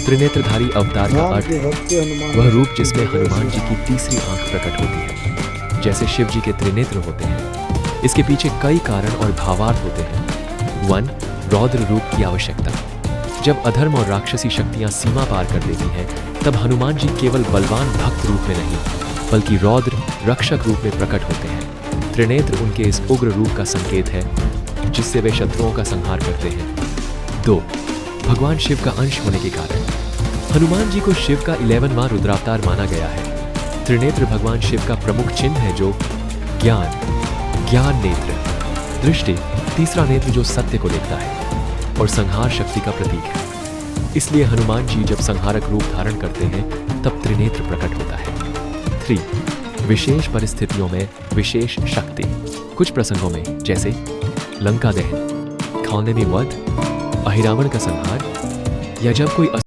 त्रिनेत्रधारी अवतार का अर्थ है वह रूप जिसमें हनुमान जी की तीसरी आंख प्रकट होती है। जैसे शिव जी के त्रिनेत्र होते हैं, इसके पीछे कई कारण और भावार्थ होते हैं। 1. रौद्र रूप की आवश्यकता। जब अधर्म और राक्षसी शक्तियां सीमा पार कर देती हैं, तब हनुमान जी केवल बलवान भक्त रूप में नहीं, बल्कि रौद्र रक्षक रूप में प्रकट होते हैं। त्रिनेत्र उनके इस उग्र रूप का संकेत है, जिससे वे शत्रुओं का संहार करते हैं। 2. भगवान शिव का अंश होने के कारण। हनुमान जी को शिव का 11वां रुद्रावतार माना गया है। त्रिनेत्र भगवान शिव का प्रमुख चिन्ह है, जो ज्ञान नेत्र, दृष्टि, तीसरा नेत्र जो सत्य को देखता है, और संहार शक्ति का प्रतीक है। इसलिए हनुमान जी जब संहारक रूप धारण करते हैं, तब त्रिनेत्र प्रकट होता है। 3. विशेष परिस्थितियों में विशेष शक्ति। कुछ प्रसंगों में, जैसे लंका दहन, खौने में वध, अहिरावण का संहार, या जब कोई